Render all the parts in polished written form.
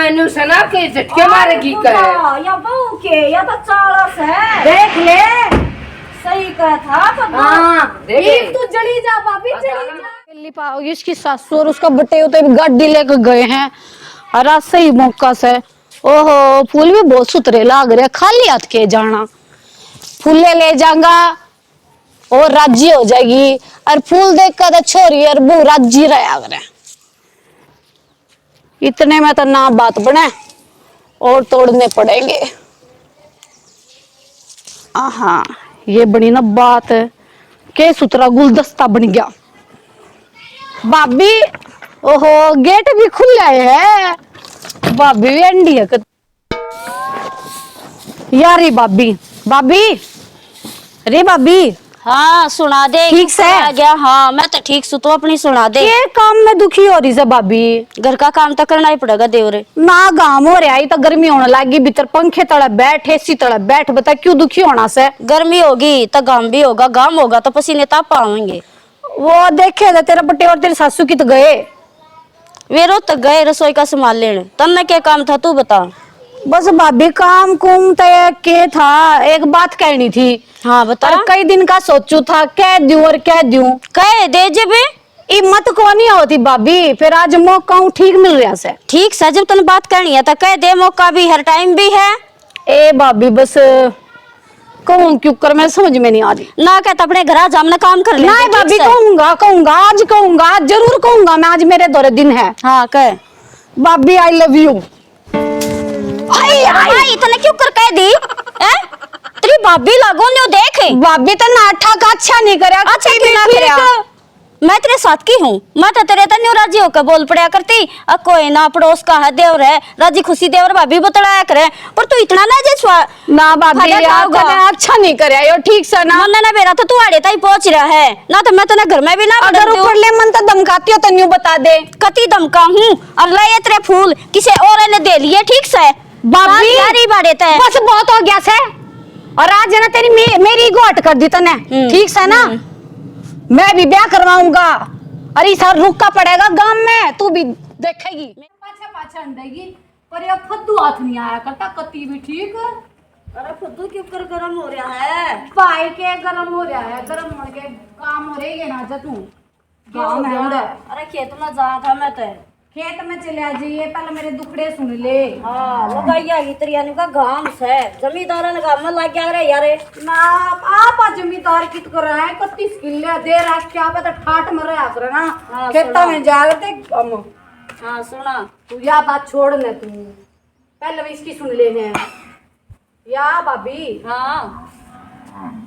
मैंने सुना के झटके मारेगी कहे या बहू के या तो चालस है देख ले सही कहा था तो हाँ देख तू जली जा भाभी जली जा पाओगी इसकी सासू और उसका बटे होते गाड़ी लेकर गए हैं और आज सही मौका से ओहो फूल भी बहुत सुथरे लाग रहे खाली हाथ के जाना फूले ले जाऊंगा और राजी हो जाएगी और फूल देख कर छोरी और बू राजी रहा करे इतने में तो ना बात बने और तोड़ने पड़ेंगे। आहा ये बनी ना बात के सुथरा गुलदस्ता बन गया। भाभी ओहो गेट भी खुला है भाभी भी अंडी है यारी भाभी भाभी रे भाभी हाँ सुना दे ठीक से आ गया। हाँ मैं तो ठीक सु तू अपनी सुना दे। ये काम में दुखी हो रही है भाभी घर का काम तो करना ही पड़ेगा देवरे ना गाँव हो रहा है तो गर्मी होने लगी भीतर पंखे तले बैठ एसी तले बैठ बता क्यों दुखी होना से गर्मी होगी तो गाम भी होगा गाम होगा तो पसीने ताप पाएंगे वो देखे थे तेरा बट्टे और तेरी सासू की तो गए वे रोज तक गए रसोई का संभाल लेने तन्ने क्या काम था तू बता। बस भाभी काम कुम तय के था एक बात कहनी थी। हाँ बता। और कई दिन का सोचू था कह दूं और कह दूं कह दे जब हिम्मत को नहीं होती भाभी फिर आज मौका ठीक मिल रहा से ठीक से जब तने बात करनी है तो कह दे मौका भी हर टाइम भी है। ए भाभी बस कहूँ क्यों कर मैं समझ में नहीं आ रही ना कहता अपने घर जामने काम कर ले। नहीं भाभी कहूंगा कहूंगा आज कहूंगा जरूर कहूंगा मैं आज मेरे दौरे दिन है। हाँ कह भाभी आई लव यू। इतने क्यों कर कह दी तेरी भाभी लागो न्यू देख भाभी तो नाठा का अच्छा नहीं करे अच्छा क्यों ना करे मैं तेरे साथ की हूँ मैं तो तेरे न्यू राजी होकर बोल पड़ा करती अब कोई ना पड़ोस का है देवर है राजी खुशी देवर भाभी बतलाया करे पर तू इतना ना जे ना भाभी अच्छा नहीं करे यो ठीक से ना मन ना मेरा तो तू आड़े ताई पहुंच रहा है ना तो मैं तो घर में भी ना अगर ऊपर ले मन तो धमकाती हो तो न्यू बता दे कति धमका हूँ और ले तेरे फूल किसी और ने दे लिए ठीक से भाभी यारी बाड़े तय बस बहुत हो गया से और आज ना तेरी मेरी गोट कर दी तने ठीक से ना मैं भी ब्याह करवाऊंगा अरे सर रुका पड़ेगा गांव में तू भी देखेगी पाछा पाछा अंडेगी पर ये फद्दू हाथ नहीं आया करता कति भी ठीक। अरे फद्दू क्यों कर गरम हो रहा है पाई के गरम हो रहा है गरम हो के काम हो रही है ना जा तू गांव में उड़े अरे खेत में जा था मैं तो खेत में चले आ जाइए पहले मेरे दुखड़े सुन ले। हाँ लगाइया इतरियानी का घाम से जमींदार ने घाम में लग गया रे यार ना आप जमींदार कित कर रहा है कत्ती स्किल दे रहा क्या पता ठाट मर रहा कर ना खेता में जागते हम। हाँ सुना तू या बात छोड़ ले तू पहले इसकी सुन लेने या भाभी। हाँ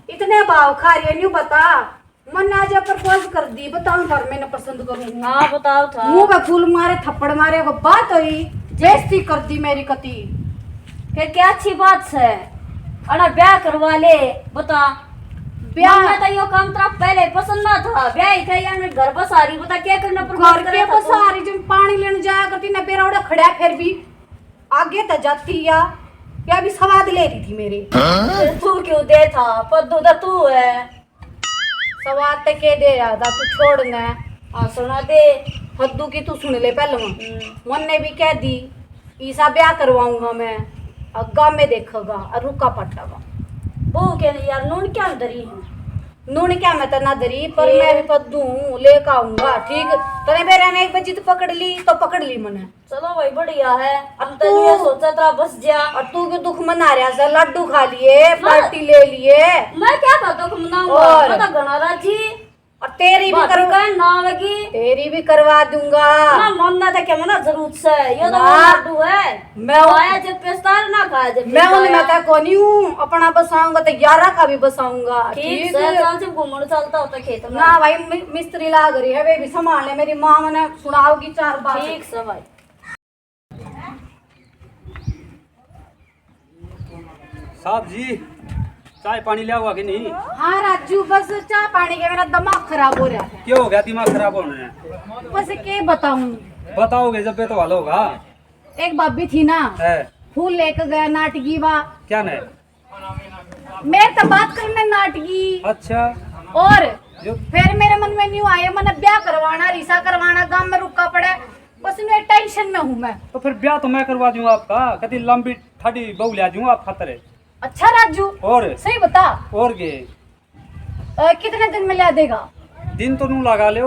इतने भाव खा रही है न्यू बता मन आज प्रपोज कर दी बताऊं घर में न पसंद करूं। हाँ बताओ था मुंह पे फूल मारे थप्पड़ मारे वो बात हुई बेइज्जती कर दी मेरी कती फिर क्या अच्छी बात है अरे ब्याह करवा ले बता ब्याह में तो यो काम तेरा पहले पसंद ना था ब्याह ही था यार घर बस आ रही बता क्या करना घर के बस आ रही जब पानी लेने जाया करती ना पेरा उड़ा खड़ा फिर भी आगे तो जाती या भी सवाद ले रही थी मेरे तू क्यों दे था पद्दू तो तू है सवाद ते के दे रहा था तू छोड़ न। हाँ सुना दे हद्दू की तू सुन ले पहले मन ने भी कह दी ईसा ब्याह करवाऊंगा मैं अग्गा में देखोगा और रुका पटागा वो के यार नून क्या दरी है नून क्या मैं तो ना दरी पर मैं भी पद्दू लेकर आऊंगा ठीक तने मेरे ने एक बजे तो पकड़ ली मैंने। चलो भाई बढ़िया है अब तो ये सोचा था बस जा और तू क्यों दुख मना रहा है लड्डू खा लिए पार्टी ले लिए मैं क्या करता हूँ मनाऊंगा मैं तो घना राजी और तेरी भी करवा ना लगी तेरी भी करवा दूंगा ना मन ना था क्या मना जरूरत से ये तो लड्डू है मैं आया जब पेस्तार ना खाया जब मैं उन्हें मैं क्या कोनी हूँ अपना बसाऊंगा तो 11 का भी बसाऊंगा ठीक है जान से घूमने चलता होता खेत में ना भाई मिस्त्री लाग रही है वे भी संभाल ले मेरी माँ मैंने सुनाओगी 4 बार ठीक से भाई। साहब जी चाय पानी लिया हुआ कि नहीं? हाँ राजू बस चाय पानी के मेरा दिमाग खराब हो रहा है। क्यों हो गया दिमाग खराब होने है? बस क्या बताऊं बताओगे जब तो हल होगा। एक भाभी थी ना है फूल लेकर गया नाटकी वा क्या नहीं मैं तो बात करने नाटकी अच्छा और जो फिर मेरे मन में न्यू आया मैंने ब्याह करवाना रिसा करवाना गांव में रुका पड़े बस मैं टेंशन में हूँ मैं। तो फिर ब्याह तो मैं करवा दूंगा आपका, कभी लंबी ठाडी बहू ले दूंगा आप खातर है। अच्छा राजू, और सही बता, और के कितने दिन में ला देगा? दिन तो नू लगा ले,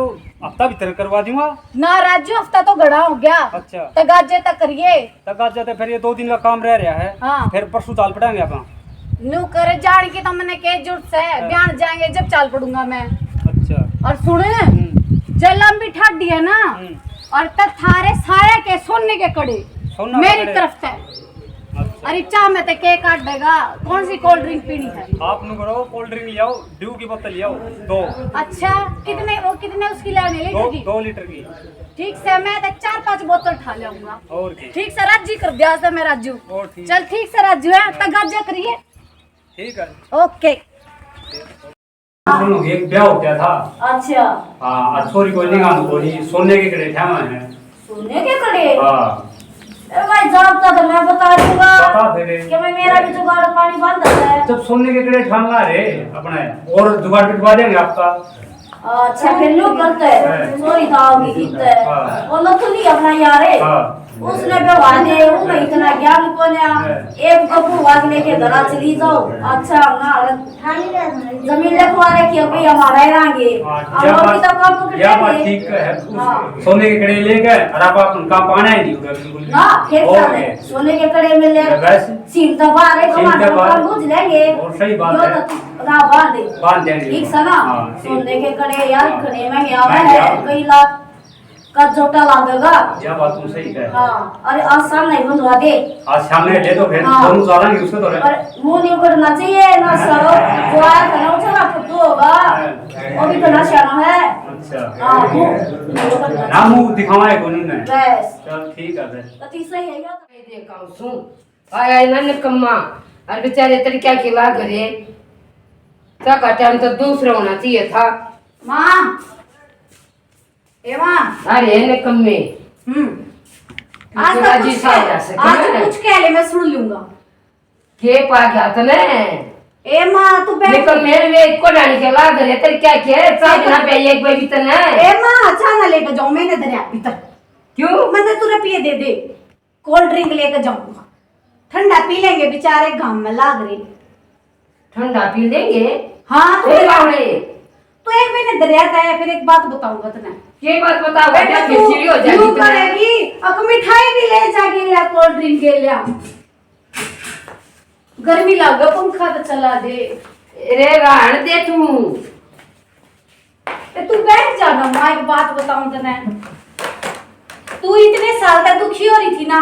हफ्ता भीतर करवा दूंगा। ना राजू, हफ्ता तो गड़ा हो गया। अच्छा तगाजे तक करिए। तक आज जाते फिर ये 2 दिन का काम रह रहा है। हाँ। फिर परसों चाल पड़ेंगे अपना। नू करे जान की तो मैंने के जुट से बयान जाएंगे जब चाल पड़ूंगा मैं। अच्छा और सुने, जलम भी ठाडी है ना, और तक थारे सारे के सोने के कड़े सोना मेरी कड़े। तरफ से। अच्छा अरे चाह में तो केक काट देगा। कौन सी कोल्ड ड्रिंक पीनी है? आप नु करो, कोल्ड ड्रिंक ले आओ, ड्यू की बोतल ले आओ 2। अच्छा, कितने उसकी लेने लेगी? 2 लीटर की। ठीक से, मैं तो 4-5 बोतल उठा लाऊंगा। और की ठीक से राजी कर दिया से मैं राजू। और ठीक। चल ठीक से राजू है, तगाजा करिए। ठीक है। ओके। सुनो, एक ब्याह हो गया था। अच्छा, हाँ, छोरी को निगाह बोली सोने के कड़े ठामा है। सोने के कड़े? हाँ अरे भाई जानता तो मैं बता दूंगा बता दे कि मैं मेरा भी जुगाड़ पानी बंद है। जब सोने के कड़े ठामना रे अपने, और जुगाड़ पिटवा देंगे आपका। अच्छा फिर लो करते है। सोई दाओगी कितने हाँ। वो लथुली अपना यारे हाँ उसने व्यवहार दे वो मैं इतना ज्ञान को ने एक कपू वागने के घरा चली जाओ। अच्छा ना जमीन लिखवाने की अभी हमारा रहेंगे हम भी तो काम पकड़ यह बात लेंगे ठीक है। हाँ। सोने के कड़े ले गए और आप उनका पाना ही नहीं होगा बिल्कुल। ना फिर और क्या है। है सोने के कड़े में ले वैसे सीन तो बाहर है सीन कमांडर तो बाहर। का बुझ लेंगे और सही बात यो है। तो ना बांध दे बांध देंगे। ठीक है ना। हाँ, ठीक। सोने के कड़े यार हाँ। खड़े में गया मैं है गया। कई लाख का जोटा लागेगा। यह बात तुम सही कह। हाँ अरे आसान नहीं बंधवा दे आज शाम में ले तो फिर हाँ। दोनों सारा नहीं उसको तो रहे। और मुंह नहीं करना चाहिए ना सरो जो आया था ना उसे ना फुटू होगा वो भी तो ना शाना है। अच्छा हाँ मुंह ना मुंह दिखावा है कोई नहीं। बस चल ठीक है फिर। तो तीसरा ही है क्या देखा सुन आया ना निकम्मा, और बेचारे तेरे क्या खिला करे का टाइम तो दूसरा होना चाहिए था। माँ, ए माँ, अरे निकम्मे आज तो तक राजी कुछ साहब ऐसे आज क्यों है? कुछ कह ले, मैं सुन लूंगा। के पा गया था ने ए माँ तू बैठ। निकम्मे वे को डाली के ला करे तेरे क्या किया चाय ना पे एक बार इतना ए माँ चाह ना लेकर जाऊँ, मैंने दरिया भीतर क्यों मैंने तुझे पिए दे कोल्ड ड्रिंक लेकर जाऊंगा, ठंडा पी लेंगे बेचारे घाम में लाग रहे। ठंडा पी लेंगे। हाँ फिर लाओगे तो एक महीने दरिया का है, फिर एक बात बताऊंगा तुझे। ये बात बताओ बेटा क्या तू फिर सीढ़ी हो यूं जाएगी तुम्हें? करेगी, अब मिठाई भी ले जाके लिया, कोल्ड ड्रिंक के लिया, गर्मी लग पंखा तो चला दे। रे राण दे तू तू बैठ जाना, माँ एक बात बताऊं तुझे, तू इतने साल तक दुखी हो रही थी ना।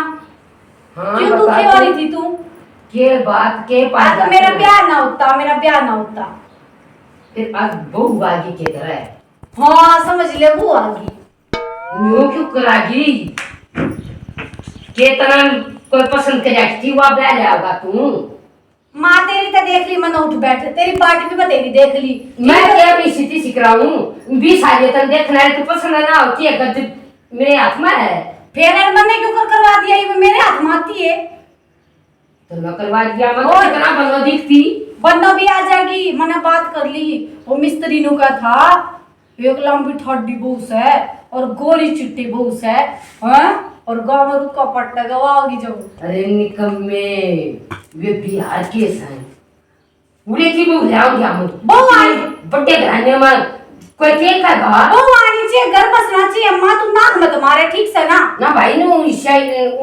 हाँ, क्यों बता दुखी हो तू। रही थी तू? के बात के पास आज मेरा ब्याह ना होता, मेरा ब्याह ना होता। फिर आज बहु आगे के तरह है। हाँ समझ ले, वो आ गई। न्यू क्यों करागी के तरह कोई पसंद करेगी वो ब्याह जाएगा तू। माँ तेरी तो देख ली, मन उठ बैठ, तेरी पार्टी भी मैं तेरी देख ली। मैं क्या अपनी स्थिति सीख रहा हूँ 20 साल तक देखना है, तू पसंद ना होती है गद्द मेरे हाथ में है। फिर मैंने क्यों करवा दिया, ये मेरे हाथ में आती है तो मैं करवा दिया, मैं और- कितना बनो दिखती। बंदो भी आ जाएगी, मैंने बात कर ली। वो मिस्त्री नु का था, एक लंबी ठड्डी बहूस है और गोरी चिट्टी बहूस है, हाँ? और गाँव में रुका पट्टा गवाओगी जब। अरे निकम्मे वे बिहार के हैं, उड़े की वो लाऊंगी हम बहु आई। बड़े घराने में कोई के का घर वो आनी चाहिए, घर बसना चाहिए। माँ तुम नाक मत मारे, ठीक से ना। ना भाई नु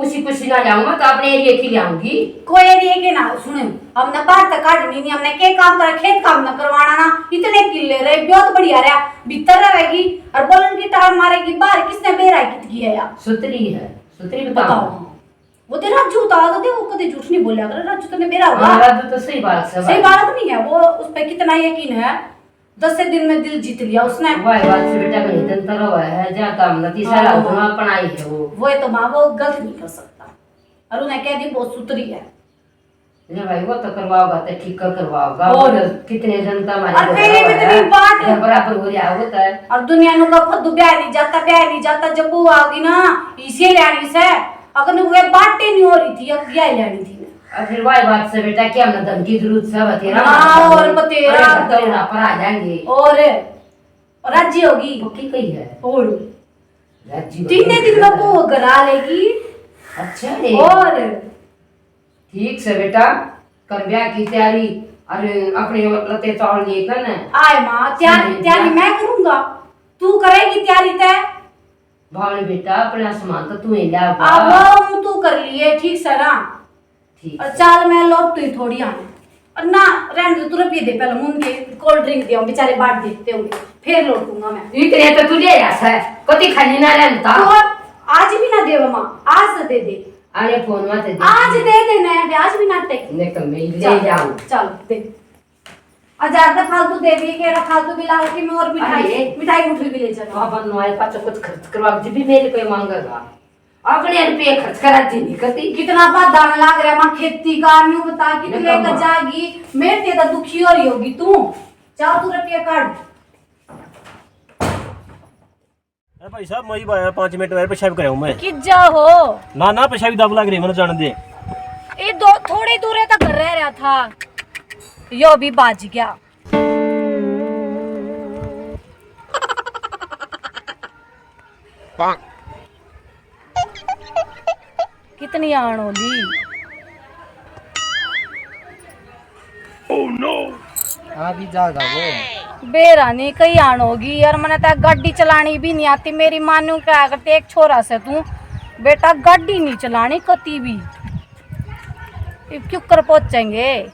उसी कुछ ना लाऊंगा तो अपने एरिया की लाऊंगी। कोई एरिया के ना सुने, हमने बाहर तक काटनी नहीं, हमने के काम करा, खेत काम ना करवाना ना। इतने किले रहे, बहुत बढ़िया रहा, भीतर रहेगी और बोलन की टार मारेगी बाहर। किसने बेरा कित किया यार? सुतरी है, सुतरी बताओ। बताओ। वो तेरा झूठ आ गया, वो कभी झूठ नहीं बोला कर। राजू तूने बेरा होगा, हमारा तो सही बात है। सही बात नहीं है। वो उस पे कितना यकीन है, 10 दिन में दिल जीत लिया उसने। वाह बात से बेटा का निधन तरह है, जा काम नती सारा धुआं अपनाई है वो तो माँ वो गलत नहीं कर सकता, और उन्हें कह दी बहुत सुतरी है। ना भाई वो तो करवाओगा तो ठीक कर करवाओगा। और कितने जनता और हमारे पहले भी इतनी बात घर बराबर हो रहा होता है। और दुनिया नु का खुद ब्याह नहीं जाता, ब्याह नहीं जाता। जब वो आओगी ना इसे लेनी से, अगर वो बातें नहीं हो रही थी, अब क्या लेनी थी। और फिर वही बात से बेटा क्या हमने धन की जरूरत से बतेरा हाँ, और बतेरा तो पर आ जाएंगे और राज्य होगी पक्की कही है। और तीन दिन में वो करा लेगी। अच्छा रे। और ठीक से बेटा, कर ब्याह की तैयारी और अपने लते तोड़ लिए कर ना। आए माँ, तैयारी मैं करूंगा, तू करेगी तैयारी तय। भावने बेटा अपना सामान तो तू ही ला। अब तू कर लिए ठीक से ना। ठीक। और चाल मैं लौट तू थोड़ी आने और ना रहने दे, तू रुपये दे पहले मुंगे कोल्ड ड्रिंक दिया बेचारे बाट देते होंगे, फिर लौटूंगा मैं। इतने तो तुझे याद है, कति खाली ना रहता। तो आज भी ना दे माँ, आज तो दे दे। अरे फोन मत दे। आज दे देना, आज भी नाटक। निकल मैं ले जाऊं। चल दे। और ज्यादा फालतू दे भी के फालतू भी ला के मैं और मिठाई मुठी भी ले जाना। अपन नोए पाछो कुछ खर्च करवा के भी मेरे पे मांगेगा। अपने रुपये खर्च करा दी नहीं कती। कितना बात दाना लाग रहा है माँ खेती का, न्यू बता कितने लेकर जाएगी, मेरे ते तो दुखी हो रही होगी तू। चाह तू रुपये काट। भाई साहब मैं ही 5 मिनट में पेशाब कराऊं मैं। कि जाओ ना ना पेशाब दब लग रही मैंने जान दे। ये दो थोड़ी दूर तक रह रहा था, यो भी बाज गया। कितनी आण होली। अभी जाएगा वो। बेरानी कई आण होगी यार, मैंने तो गाड़ी चलानी भी नहीं आती। मेरी मानू क्या करते, एक छोरा से तू बेटा गाड़ी नहीं चलानी कती भी। क्यों कर पहुंचेंगे,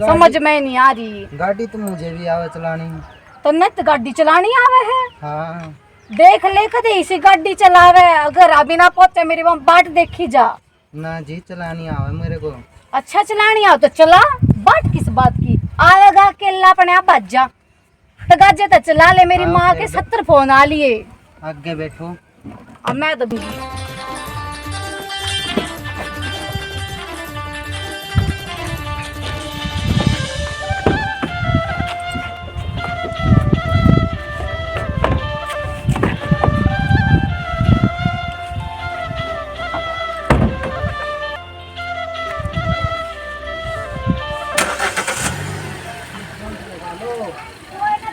समझ में नहीं आ रही। गाड़ी तो मुझे भी आवे चलानी। तो नत गाड़ी चलानी आवे है। हाँ देख ले कदे इसी गाड़ी चलावे, अगर अभी ना पहुंचे मेरी वहां बाट देखी जा। ना जी चलानी आवे मेरे को। अच्छा चलानी आओ तो चला, बाट किस बात की। आवेगा केला अपने आप बज जा, तो गाजे तो चला ले। मेरी हाँ, माँ के 70 फोन आ लिए। आगे बैठो। अब मैं तो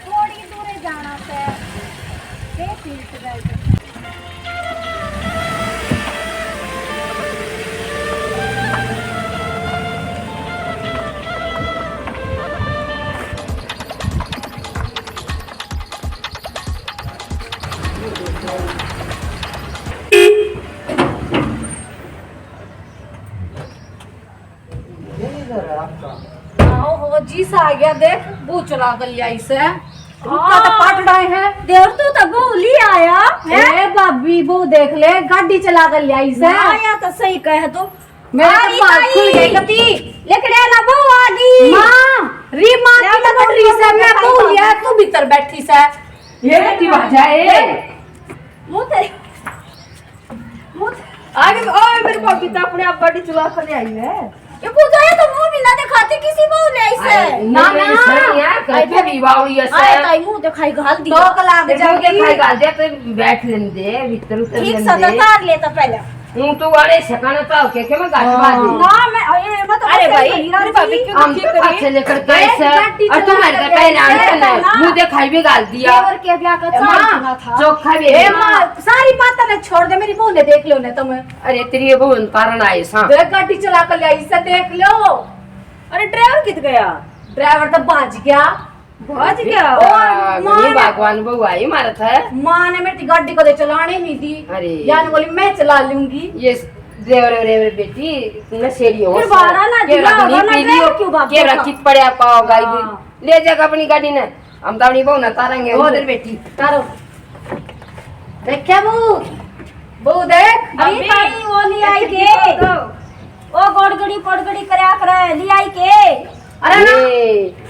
थोड़ी दूर जाना है। हो जी सा आ गया, देख बू चला गलिया इसे। रुका तो पाट रहे हैं। देवर तू तो बोली आया ए भाभी वो देख ले, गाड़ी चला गलिया इसे। आया तो सही कहे तू। मेरे तो बाल खुल गए कती। लेकड़े ना बहु आ गई। माँ री माँ की तो बड़ी से मैं बोलिया, तू भीतर बैठी से। ये की बाजा है। मुंह तेरे आगे ओए मेरे भाभी तो अपने आप गाड़ी चला कर आई है। ये पूजा है तो मुंह भी ना दिखाती किसी बहु ने ऐसे। ना ना करके भी बावड़ी ऐसे। आए ताई मुंह दिखाई घाल दी। 2 कलाक जाके खाई गाल दे तो बैठ लेने दे भीतर उतर ठीक लेने सजा दे। तार ले तो पहले। हूं तो वाले सकाना तो के मैं गाड़ी बाजी। ना मैं अरे मैं तो अरे भाई मेरे भाभी क्यों हम दुखी तो करी? पाछे लेकर गए से और तुम्हारे का पहले आने मुंह दिखाई भी गाल दिया। देवर के ब्याह का चाल था। चोखा भी ए माँ सारी बातें ने छोड़ दे, मेरी बहू ने देख लो ने तुम। अरे तेरी बहन कारण आई सा। देख गाड़ी चला कर लाई से, देख लो। अरे ड्राइवर कित गया? ड्राइवर तो भाज गया। भाज गया। और माँ ये भगवान बहू आई मारा था। माँ ने मेरी गाड़ी को चलाने नहीं दी। अरे यानी बोली मैं चला लूंगी। ये देवर रे बेटी नशेड़ी हो। फिर बाड़ा ना दिया होगा ना, ड्राइवर क्यों भाग केरा गया? कित पड़या पाओ गाई हाँ। ले जाकर अपनी गाड़ी ने। हम तो अपनी बहू ना तारेंगे उधर बेटी। तारो देखा बहू देख। अरे ताई वो ले आई के ओ गोड़गड़ी पड़गड़ी करया करे ले आई के। अरे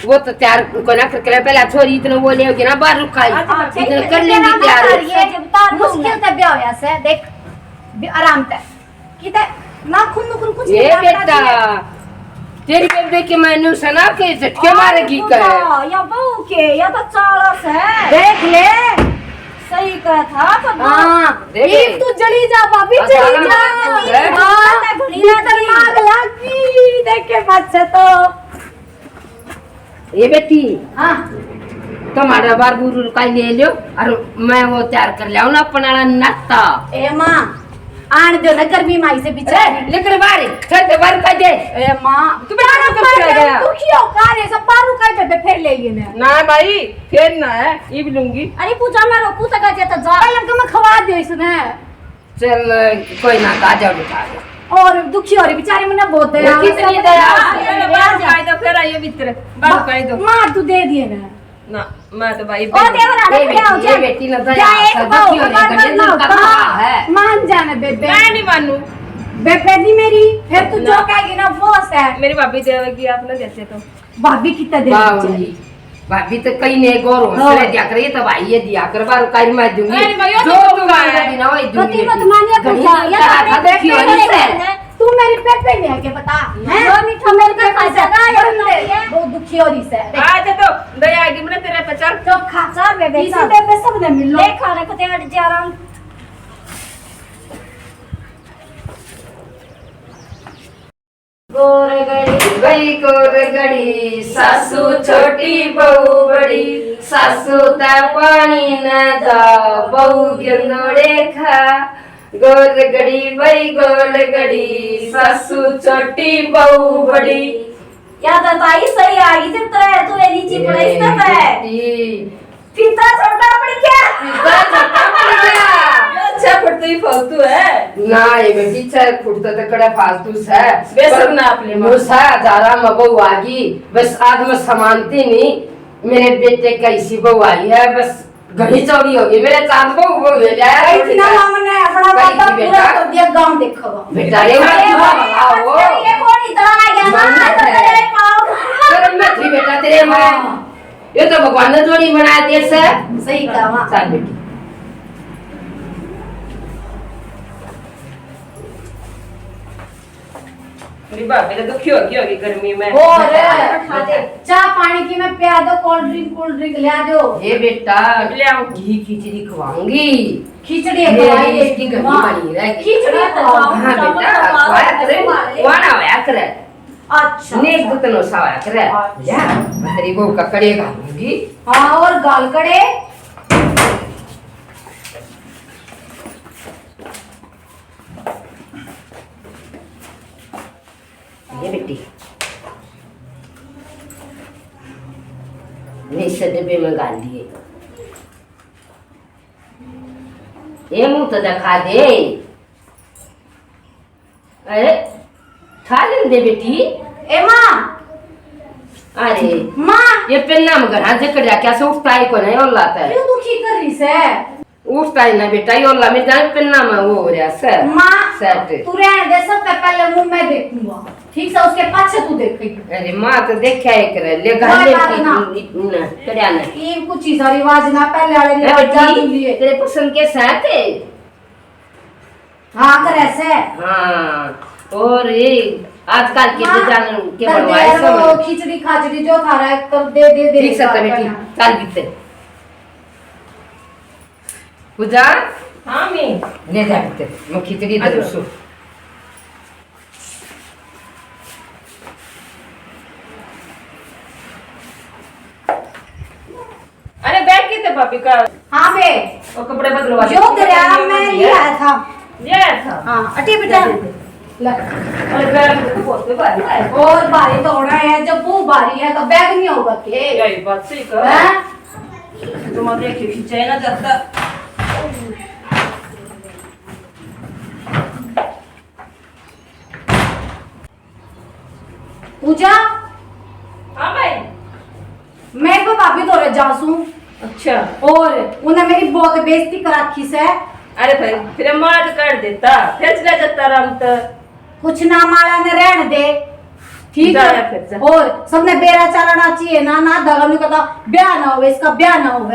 वो तो तैयार को ना करके पहले छोरी इतना वो ले होगी ना बाहर रुकाई इतना कर लेंगी तैयार। ये जब तार मुश्किल तब ब्याह होया से देख आराम से किते ना खुन नुकुर कुछ ये बेटा तेरी बेबे के मैंने सुना के झटके मारेगी कहे। या बहू के या तो चालस है। देख ले। सही कहा था तो हाँ देख तू जली जा भाभी, अच्छा, जली जा। देख। हाँ, भीतर आग लगी देख के बात से तो। ये बेटी हाँ टमाटर बार गुरु का ले लियो और मैं वो तैयार कर लिया ना अपना नाश्ता। ए माँ आन दो ना गर्मी माई से बिचारी लेकर बारी छत बार का दे। ए माँ तुम्हें कब किया गया? तू क्यों का रे सब पारू का पे फिर ले लिए मैं ना भाई फिर ना है ये भी लूंगी। अरे पूजा मैं रोकू तक आ जाता जा लग मैं खवा दे इसने चल कोई ना ताजा उठा ले। और दुखी हो रही बेचारी मैंने बहुत दया कितनी दया दो फिर आइए भीतर माँ तू दे दिए ना ना मैं तो भाई ओ देवरा रे क्या हो ये बेटी ना दया जा एक दुखी हो रही है है। मान जाना बेबे मैं नहीं मानू। बेबे दी मेरी फिर तू जो कहेगी ना वो है मेरी भाभी देवेगी आप ना जैसे तो भाभी कितना दे बाबूजी भाभी तो कहीं ने गौर से दिया करे तो भाई ये दिया कर बार काई मैं दूंगी अरे भाई, वो जो तो तुम दूंगा मांगा है। बिना वही तो दूंगी। तीनों तुम्हारी पूछा या तो दुखी हो रही है। तू मेरी पेट पे ले के बता हैं वो मीठा मेरे पे खा जा या वो दुखी हो रही है आज तो दया आएगी मैंने तेरे पे चढ़ तो खासा बेबे इसी बेबे सब ने मिल लो ले खाने को ते हट जा रहा गोरगड़ी सासू छोटी बहू बड़ी सासू ता पानी न जा बहू गेंदोड़े खा गोरगड़ी बई गोरगड़ी सासू छोटी बहू बड़ी। या तो ताई सही आ गई थी तो तू ये नीचे पड़ा इसका है पिता छोटा पड़ गया अच्छा फटतो ही फालतू है ना ये बेटी चार फुटता तो कड़ा फालतू है बेसर ना अपने माँ। मुसा जारा मबू आगी बस आज मैं समानती नहीं मेरे बेटे कैसी बहू आई है बस घनी चौड़ी होगी मेरे चांद बहू वो ले जाए इतना हमने अपना वादा पूरा कर दिया गांव देखो बेटा ये वो ये कौन इतना आ गया ना तो तेरे पाओ शर्म में थी बेटा तेरे में ये तो भगवान ने जोड़ी बनाया देश है सही कहा चल बेटी मेरी भाभी तो दुखी होगी गर्मी में और चाय पानी की मैं पिया दो कोल्ड ड्रिंक ले दो ये बेटा ले आओ। घी खिचड़ी खवाऊंगी खिचड़ी मेरी इसकी घनी बनी रहेगी खिचड़ी हाँ बेटा वाया करे वाना वाया करे अच्छा नेक दुतनो साया करे या तेरी बहू का कड़े घालूंगी हाँ और गाल कड़े ये बेटी मैं इसे डब्बे में गाल दिए ये मुंह तो दिखा दे अरे खा ले दे बेटी ए माँ अरे माँ ये पेन्ना में घर हाथ जकड़ जा कैसे उठता है को नहीं और लाता है क्यों दुखी कर रही से उठता है ना बेटा ये और ला मैं जान पेन्ना में वो हो रहा सर माँ सेट तू रहने दे सबसे पहले मुंह मैं देखूंगा ठीक से उसके पाछे तू देखेगी अरे माँ तो देखा है करे ले घर कोई ले बात की ना। ना कड़िया ना ये कुछ ही सारी आवाज ना पहले वाले ने अरे जा बेटी, लिए तेरे पसंद के साथ है हाँ कर ऐसे हाँ और ये आजकल के माँ, डिजाइन के कर दे बनवाए यार वो सब खिचड़ी खाचड़ी जो खा रहा है कर दे ठीक से तो बेटी चल बीते पूजा हाँ मैं ले जा बीते मैं खिचड़ी दे दूँ अरे बैठ के थे भाभी का हाँ बे और कपड़े बदलवा जो तेरा मैं लिया था लिया था हाँ अटी बेटा ले। और गर्म तो बहुत बारी है और बारी तो होना है जब वो बारी है तो बैग नहीं होगा के यही बात सही कर हैं? तुम देखिए खिंचाई ना जाता पूजा हाँ भाई मैं को भाभी दौरे जासू अच्छा और उन्हें मेरी बहुत बेइज्जती कर रखी से अरे भाई फिर मार कर देता फिर चला जाता राम तो कुछ ना माला ने रहने दे ठीक जाया फिर जा। है और सबने बेरा चलाना चाहिए ना ना धर्म में कहता ब्याह ना हो इसका ब्याह ना हो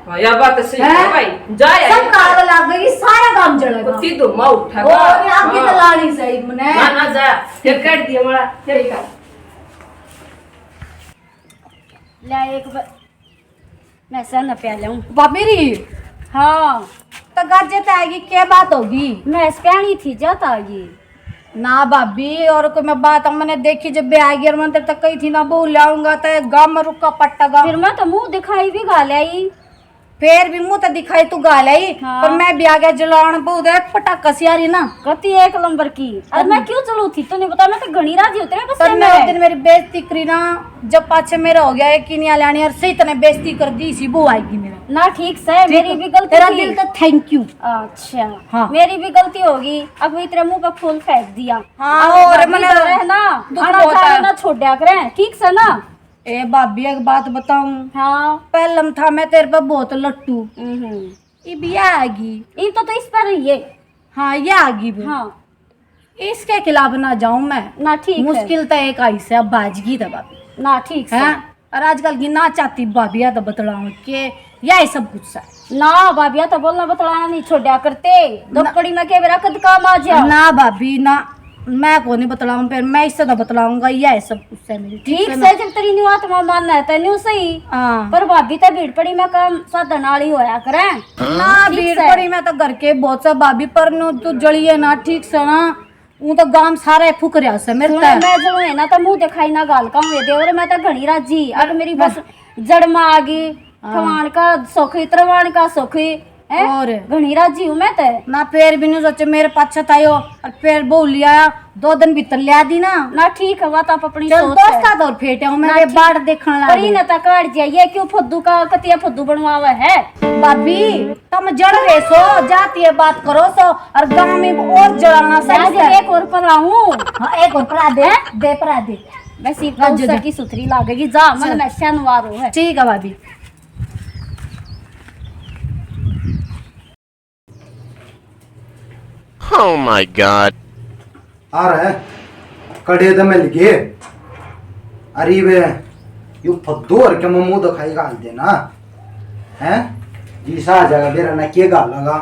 हाँ यह बात तो सही है हैं? भाई जाया सब काग लग गई सारा काम जलेगा कुत्ती तो माँ उठा और आगे तो लानी सही मने ना ना जा फिर कर दिया मारा फिर कर ले एक मैं सर न पे लाऊं भाभी री हाँ तो गाजे आएगी क्या बात होगी मैं स्कैनी थी जाता आगी ना भाभी और कोई मैं बात मैंने देखी जब ब्याह गिर मंदिर तक कही थी ना बहू लाऊंगा तो गाँव में रुका पट्टा फिर मैं तो मुंह दिखाई भी गा लाई। फिर भी मुंह तो दिखाई तू गा लाई। हाँ। पर मैं ब्याह गया जलान बहू देख पटाखा सियारी ना कति एक नंबर की। अरे मैं क्यों चलू थी तूने बता, मैं तो घनी राजी उतरे बस पर मैं उस दिन मेरी बेइज्जती करी ना, जब पाछे मेरा हो गया एक नहीं लानी और सही तने बेइज्जती कर दी इसी बहू आएगी मेरा ना। ठीक से मेरी भी गलती तेरा थी। दिल तो थैंक यू। अच्छा हाँ। मेरी भी गलती होगी। अब वही तेरे मुंह पर फूल फेंक दिया। हाँ, अब और भाभी मैंने- तो रहना दुख आना होता जाना है। ना छोड़ करें, ठीक से ना। ए भाभी एक बात बताऊं, हाँ। पहलम था मैं तेरे पे बहुत लट्टू, हम्म। ये भी आ गई। ये तो इस पर रही है। हाँ ये आ गई भी। हाँ इसके खिलाफ ना जाऊं मैं, ना ठीक है। मुश्किल तो एक आई से अब बाजगी था भाभी ना ठीक से। है। और आजकल की ना चाहती भाभी तो बतलाऊं के यही सब कुछ सा ना भाभी तो बोलना बतलाना नहीं छोड़ा करते। दपकड़ी में के मेरा कद काम आ जा। ना भाभी ना, मैं को नहीं बतलाऊं, फिर मैं इससे तो बतलाऊंगा यही सब कुछ है मेरी। ठीक है से ना? जब तेरी न्यू आत्मा मानना है तेन्यू सही। हाँ। पर भाभी तो भीड़ पड़ी में काम साधन वाली होया करें। ना ठीक भीड़ से। पड़ी मैं तो घर के बहुत सा भाभी पर नु तू जलिए ना ठीक से ना, वो तो गांव सारे फुक रहा से मेरे सुने, मैं जलू है ना तो मुंह दिखाई ना गाल का हुए दे। और मैं तो घनी राजी। अब मेरी बस जड़ में आ गई। खवान का सुखी तरवान का सुखी है। और घनी राजी हूँ मैं तो। ना फिर भी नहीं सोचे मेरे पाछे तायो और फिर बोल लिया 2 दिन भीतर लिया दी ना। ना ठीक है बात आप अपनी चल सोच है। दोस्ता तो फेटे हूं मैं ना वे ठीक- बाढ़ देखने पर लगी। ही ना काट जाइए क्यों फुद्दू का कतिया फुद्दू बनवावा है। भाभी तुम जड़ रहे सो जाती है बात करो सो और गांव में और जड़ाना मैं सही जब से। एक और पर आऊँ हाँ एक और परा दे परा दे। मैं सीख हाँ, जो- की सुथरी लागेगी जा मन चल। में शनवार है। ठीक है भाभी। Oh my god. आ रहा है कड़े तो मिल गए। अरे वे यू फद्दू और क्या मुंह दिखाई गाल देना हैं जीसा आ जाएगा मेरा ना के गाल लगा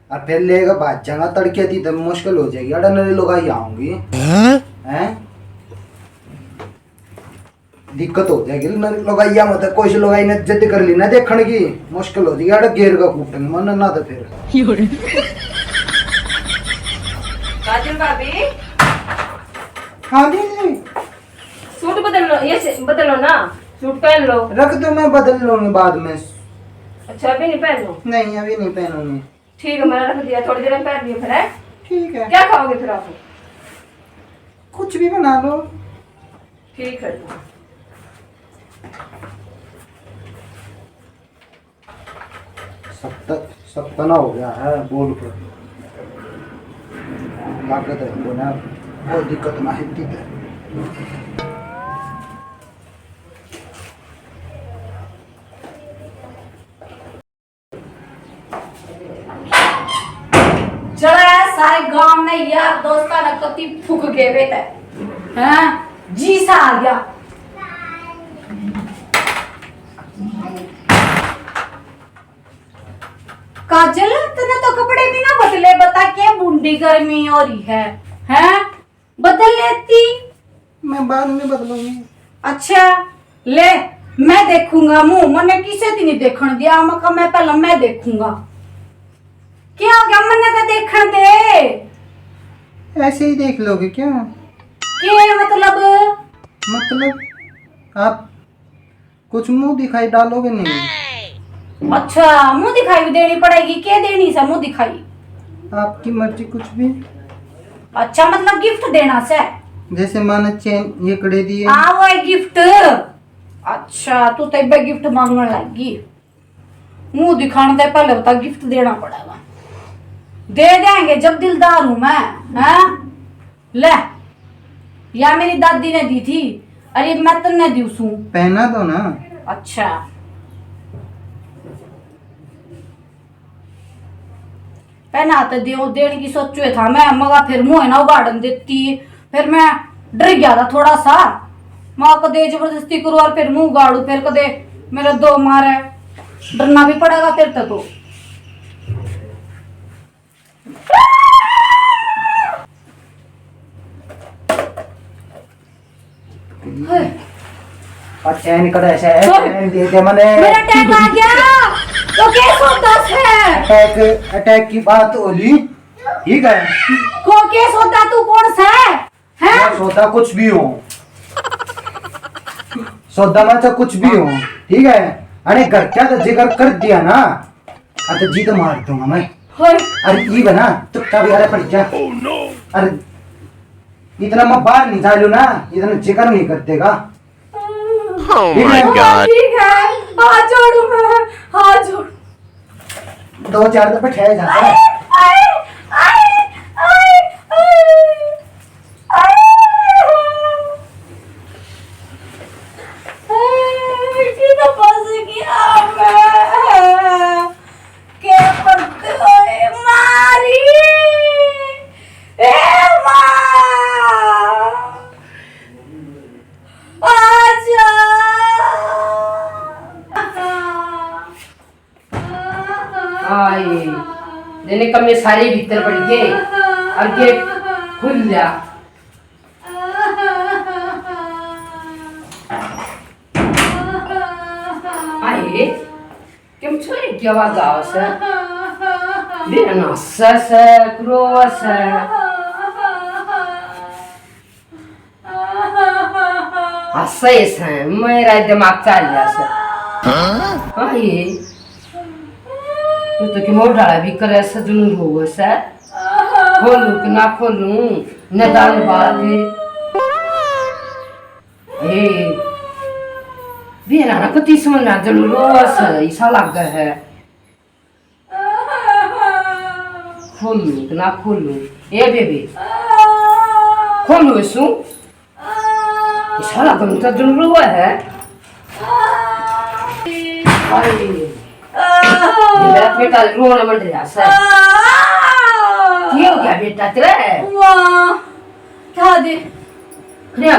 और फिर लेगा बात जाएगा तड़के थी तो मुश्किल हो जाएगी। अरे नरे लोग आई आऊंगी हैं दिक्कत हो जाएगी। नरे लोग आई मतलब कोई लोग आई ने जिद कर ली ना देखने की मुश्किल हो जाएगी। अरे गेर का कूटेंगे मन ना तो फिर काजल भाभी हाँ दीदी सूट बदल लो, ये बदलो ना, सूट पहन लो। रख दो मैं बदल लूंगी बाद में। अच्छा अभी नहीं पहन लो। नहीं अभी नहीं पहनूंगी। ठीक है मैंने रख दिया, थोड़ी देर में पहन लियो फिर है। ठीक है क्या खाओगे फिर आप? कुछ भी बना लो। ठीक है। सपना हो गया है बोल कर लागत है को ना कोई दिक्कत ना हिंदी है। जड़ा है सारे गांव में यार दोस्ता ने कति फूक गए वे थे हैं जी सा आ गया। काजल तने तो कपड़े भी ना बदले, बता के बूंदी गर्मी हो रही है हैं बदल लेती। मैं बाद में बदलूंगी। अच्छा ले मैं देखूंगा मुंह मने किसे दी नहीं देखने दिया मका मैं पहले मैं देखूंगा क्या हो गया मने तो देखने दे। ऐसे ही देख लोगे क्या? के मतलब आप कुछ मुंह दिखाई डालोगे नहीं? अच्छा मुंह दिखाई भी देनी पड़ेगी, क्या देनी सा मुंह दिखाई? आपकी मर्जी कुछ भी। अच्छा मतलब गिफ्ट देना से? जैसे माने चेन ये कड़े दिए। हाँ वो है गिफ्ट। अच्छा तू तो गिफ्ट मांगने लगी, मुंह दिखाने दे पहले बता गिफ्ट देना पड़ेगा। दे देंगे जब दिलदार हूं मैं हैं। ले या मेरी दादी ने दी थी, अरे मैं तन्ने दी उसू। पहना दो ना। अच्छा पहना तो दे देने की सोचो था मैं मगा फिर मुंह ना उगाड़न देती, फिर मैं डर गया था थोड़ा सा। माँ कदे जबरदस्ती करूँ और फिर मुंह गाड़ू, फिर कदे मेरे दो मारे डरना भी पड़ेगा फिर तो। चैन कड़े से चैन दे दे मने। मेरा अटैक आ गया तो कैसे होता है? अटैक की बात होली ठीक है को केस होता तू कौन सा है मैं सौदा कुछ भी हो सौदा में तो कुछ भी हो ठीक है अरे घर क्या तो जिक्र कर दिया ना अरे जी तो मार दूंगा मैं अरे ये बना चुपचाप यार पड़ जा अरे इतना मैं बाहर नहीं जा लू ना इतना जिक्र नहीं कर देगा ठीक है हाथ जोड़ू मैं हाथ जोड़ 2-4 दफे ठहर जाता है आए देने कम में सारे भीतर पड़ गए और गेट खुल गया आए क्यों छोरे क्या गाँव से बिना से क्रोस हंसे से मेरा दिमाग चल गया से आए तो कि मोड़ डाला भी करे सजनू रोग से खोलू कि ना खोलू नदान बात ए बेरा ना कति समझ ना जनु रोस ऐसा लग है खोलू कि ना खोलू ए बेबी खोलू सु ऐसा लग तो जनु रोग है मेरा बेटा रोना मंड रहा है क्या हो गया बेटा तेरा क्या दे क्या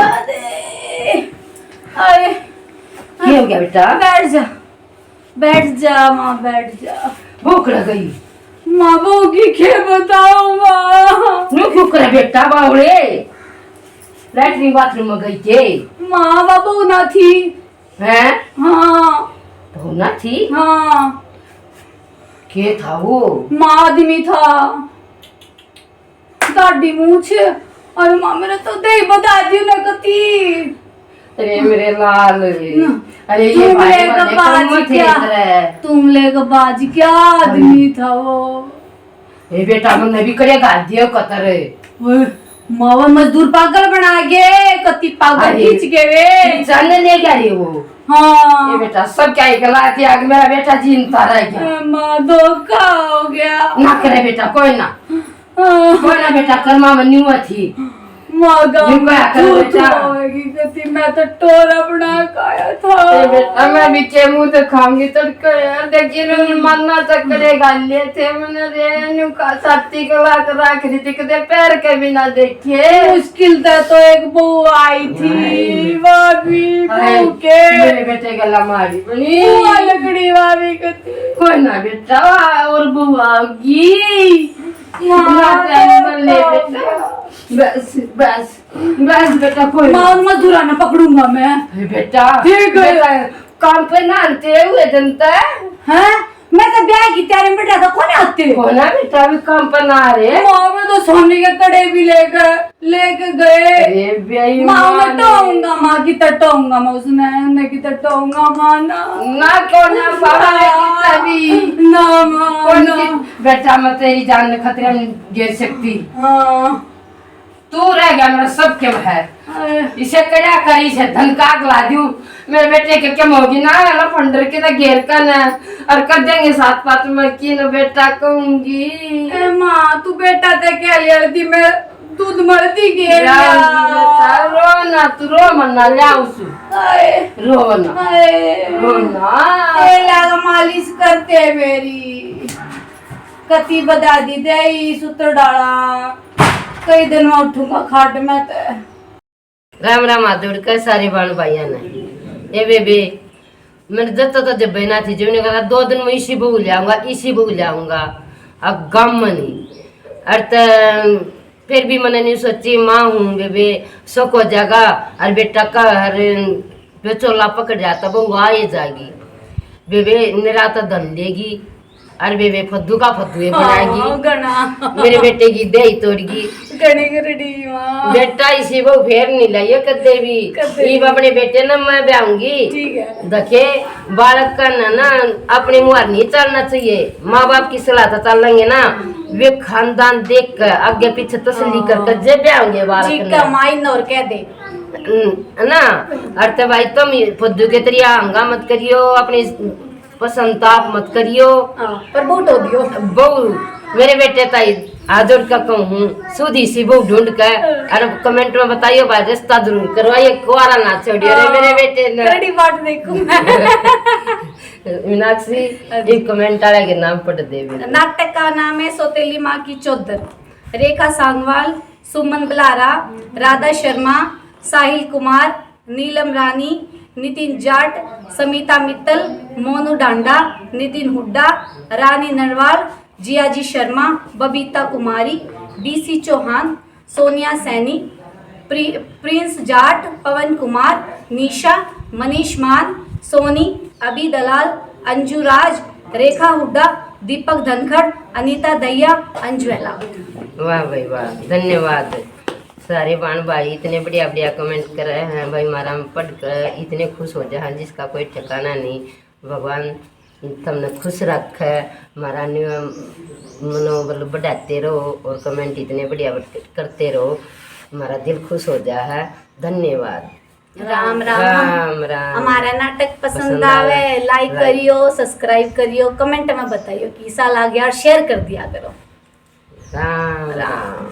अरे हो गया बेटा बैठ जा माँ बैठ जा भूख लग गई माँ बहू की खे बताओ माँ नु क्यों करे बेटा बावड़े लैट्रिन बाथरूम में गई थे माँ बाबू ना थी हैं हाँ तो ना थी हाँ के था वो माँ आदमी था दाढ़ी मूछ और माँ मेरे तो दे बता दी ना कती अरे मेरे लाल अरे ये तुम भाई लेगा वाले बाज कौन थे क्या तेरे तुम लेगा बाज क्या आदमी था वो ए बेटा मैंने भी करे गाल दियो कतर ओए, माँ मजदूर पागल बना के कती पागल अरे, खींच के वे जानने ले क्या रे वो हाँ ये बेटा सब क्या गला के आगे मेरा बेटा जीनता रह गया माँ धोखा हो गया ना करे बेटा कोई ना बेटा कर्मा में न्यू थी माँ का न्यू क्या कर बेटा होगी कती मैं तो टोरा बना खाया ए था बेटा मैं भी के मुंह तो खाऊंगी तो देखिए मैंने मरना तक करेगा ले थे मैंने रे न्यू का साथी गला कर रख दी थी कदे पैर के बिना देखे मुश्किल था तो एक बहू आई थी भाभी बहू के मेरे बेटे गला मारी बनी बुआ लकड़ी भाभी कती कोई ना बेटा और बुआ की ले बेटा बस बेटा कोई माँ और मजदूरा ना पकड़ूंगा मैं बेटा ठीक है। बेटा, काम पे ना आते हुए जनता हैं मैं तो ब्याह की तैयारी में बैठा था कौन आते कोना बेटा भी काम पे ना आ रहे माँ में तो सोने के कड़े भी लेके गए अरे बेईमान माँ मैं टोऊंगा माँ की टटोऊंगा मैं उसने की टटोऊंगा माँ ना ना कोना बाबा की तभी ना माँ कौन ना की बेटा मैं तेरी जान में खतरे में गिर सकती हाँ तू रह गया मेरा सब क्यों है इसे क्या करी से धनकाक ला दूं मेरे बेटे के क्या होगी ना ना फंडर के तो घेर कर ना और कर देंगे 7-5 में की न बेटा कहूंगी ए माँ तू बेटा ते क्या ले थी मैं दूध मरती के रो ना तू रो मना ले उसू रो ना लगा मालिश करते मेरी कति बता दी दे सूत्र डाला कई दिन में उठूंगा खाट में तो राम राम आदुड़ का सारी बाण भाइया ने ए बेबे मैंने जब तो जब बहना थी जो ने कहा 2 दिन में इसी बहू ले आऊंगा अब गम नहीं अर्थ फिर भी मैंने नहीं सोची माँ हूँ बेबे सको जगह और बेटा का हर बेचोला पकड़ जाता बहू आ जाएगी बेबे निरा तो धन लेगी अरे बेबे फद्दू का फद्दू ये बनाएगी हाँ, गणा मेरे बेटे की दही तोड़गी गणे गरडी माँ बेटा इसी वो फेर नहीं लाइयो कदे भी कदे ये अपने बेटे ना मैं ब्याऊंगी ठीक है देखे बालक का ना अपने मुहर नहीं चलना चाहिए माँ बाप की सलाह तो चल लेंगे ना वे खानदान देख कर आगे पीछे तसल्ली कर जब ब्याऊंगे बालक ठीक ने का माइन और कह दे ना अर्थ भाई तुम फद्दू के तरिया हंगा मत करियो अपनी पसंद ताप मत करियो हाँ, पर बहुत हो दियो बहू मेरे बेटे ताई आदर का कहूँ सुधी सी बहू ढूंढ कर और कमेंट में बताइयो भाई रिश्ता जरूर करवाइए कुआरा ना छोड़ियो रे मेरे बेटे ने गरडी बात देखूं मीनाक्षी एक कमेंट वाले के नाम पढ़ दे नाटक का नाम है सौतेली माँ की चौधर। रेखा सांगवाल, सुमन बलारा, राधा शर्मा, साहिल कुमार, नीलम रानी, नितिन जाट, समिता मित्तल, मोनू डांडा, नितिन हुड्डा, रानी नरवाल, जियाजी शर्मा, बबीता कुमारी, बीसी चौहान, सोनिया सैनी, प्रिंस जाट, पवन कुमार, निशा, मनीष मान, सोनी, अभी दलाल, अंजू राज, रेखा हुड्डा, दीपक धनखड़, अनीता दहिया, अंजुएला। वाह भाई वाह धन्यवाद सारे बाण भाई इतने बढ़िया बढ़िया कमेंट कर रहे हैं भाई हमारा पढ़कर इतने खुश हो जाए जिसका कोई ठिकाना नहीं भगवान तुमने खुश रख हमारा मनोबल बढ़ाते रहो और कमेंट इतने बढ़िया करते रहो हमारा दिल खुश हो जा है धन्यवाद राम राम राम राम हमारा नाटक पसंद आवे लाइक करियो सब्सक्राइब करियो कमेंट में बताइयो कि कैसा लगा और शेयर कर दिया करो राम राम